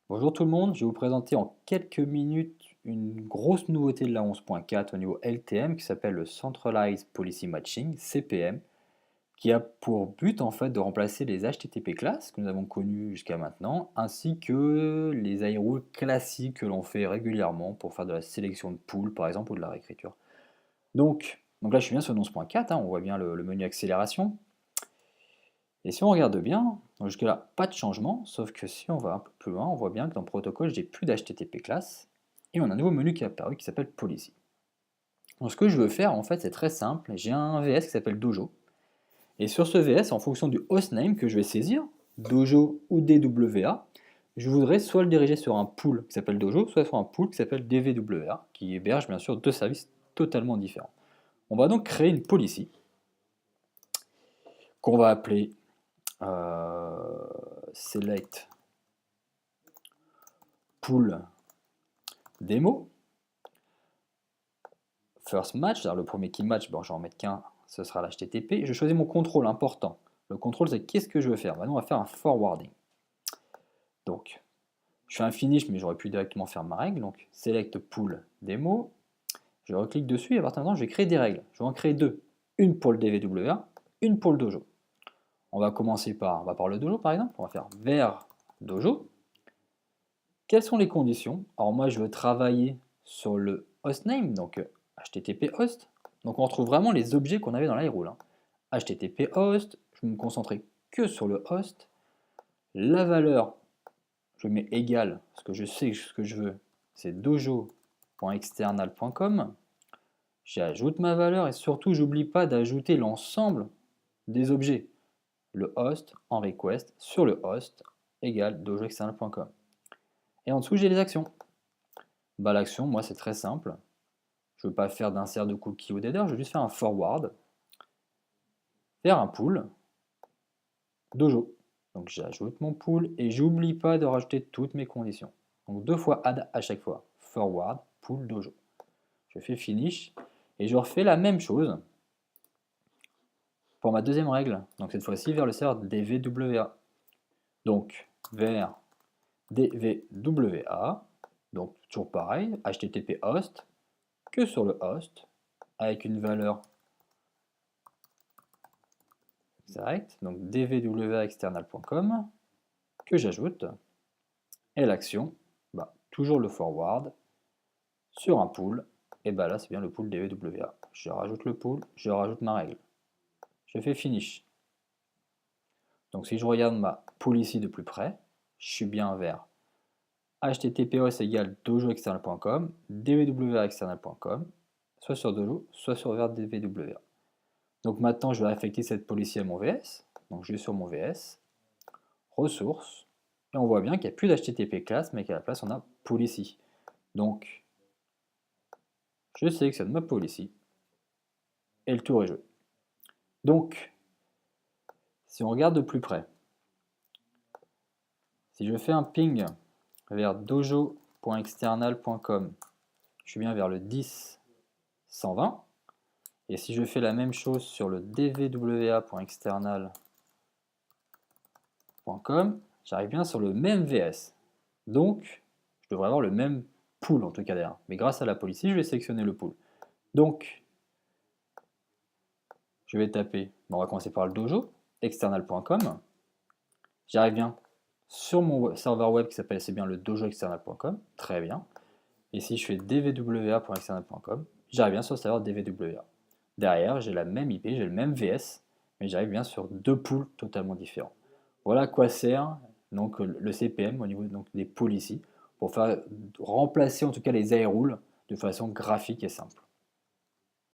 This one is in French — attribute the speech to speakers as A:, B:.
A: Bonjour tout le monde, je vais vous présenter en quelques minutes une grosse nouveauté de la 11.4 au niveau LTM qui s'appelle le Centralized Policy Matching, CPM, qui a pour but en fait de remplacer les HTTP classes que nous avons connus jusqu'à maintenant, ainsi que les iRules classiques que l'on fait régulièrement pour faire de la sélection de poules par exemple ou de la réécriture. Donc là je suis bien sur le 11.4, on voit bien le menu accélération. Et si on regarde bien, jusque-là, pas de changement, sauf que si on va un peu plus loin, on voit bien que dans le protocole, j'ai plus d'HTTP class, et on a un nouveau menu qui est apparu qui s'appelle Policy. Donc ce que je veux faire, en fait, c'est très simple. J'ai un VS qui s'appelle Dojo, et sur ce VS, en fonction du hostname que je vais saisir, Dojo ou DWA, je voudrais soit le diriger sur un pool qui s'appelle Dojo, soit sur un pool qui s'appelle DWA, qui héberge bien sûr deux services totalement différents. On va donc créer une policy qu'on va appeler select pool démo. First match, c'est-à-dire le premier qui match, bon, je vais en mettre qu'un, ce sera l'HTTP. Je choisis mon contrôle important. Le contrôle, c'est qu'est-ce que je veux faire. Maintenant, on va faire un forwarding. Donc, je fais un finish, mais j'aurais pu directement faire ma règle. Donc, select pool démo. Je reclique dessus et à partir de maintenant, je vais créer des règles. Je vais en créer deux. Une pour le DWA, une pour le dojo. On va commencer par le dojo, par exemple. On va faire vers dojo. Quelles sont les conditions? Alors moi, je veux travailler sur le hostname, donc HTTP host. Donc on retrouve vraiment les objets qu'on avait dans l'iRule. HTTP host, je vais me concentrer que sur le host. La valeur, je mets égal, parce que je sais que ce que je veux, c'est dojo.external.com. J'ajoute ma valeur et surtout, j'oublie pas d'ajouter l'ensemble des objets. Le host en request sur le host égale dojoexternal.com. Et en dessous, j'ai les actions. Bah, l'action, moi, c'est très simple. Je ne veux pas faire d'insert de cookie ou d'header, je veux juste faire un forward vers un pool dojo. Donc j'ajoute mon pool et j'oublie pas de rajouter toutes mes conditions. Donc deux fois add à chaque fois. Forward, pool dojo. Je fais finish et je refais la même chose pour ma deuxième règle. Donc cette fois-ci vers le serveur DVWA. Donc vers DVWA. Donc toujours pareil, HTTP host, que sur le host, avec une valeur direct, donc dvwa-external.com, que j'ajoute, et l'action, toujours le forward, sur un pool, et là c'est bien le pool dvwa. Je rajoute le pool, je rajoute ma règle. Je fais finish. Donc si je regarde ma policy de plus près, je suis bien vers https égale dojoexternal.com, dvwa-external.com, soit sur dojo, soit sur vers dvwa. Donc maintenant, je vais affecter cette policy à mon VS. Donc je vais sur mon VS, ressources, et on voit bien qu'il n'y a plus d'HTTP class, mais qu'à la place, on a policy. Donc, je sélectionne ma policy, et le tour est joué. Donc, si on regarde de plus près, si je fais un ping vers dojo.external.com, je suis bien vers le 10.120, et si je fais la même chose sur le dvwa.external.com, j'arrive bien sur le même VS. Donc, je devrais avoir le même pool en tout cas derrière. Mais grâce à la policy, je vais sélectionner le pool. Donc, je vais taper, on va commencer par le dojo, external.com. J'arrive bien sur mon serveur web qui s'appelle, c'est bien le dojoexternal.com. Très bien. Et si je fais dvwa.external.com, j'arrive bien sur le serveur dvwa. Derrière, j'ai la même IP, j'ai le même VS, mais j'arrive bien sur deux pools totalement différents. Voilà à quoi sert donc le CPM au niveau donc, des policies pour faire remplacer en tout cas les iRules de façon graphique et simple.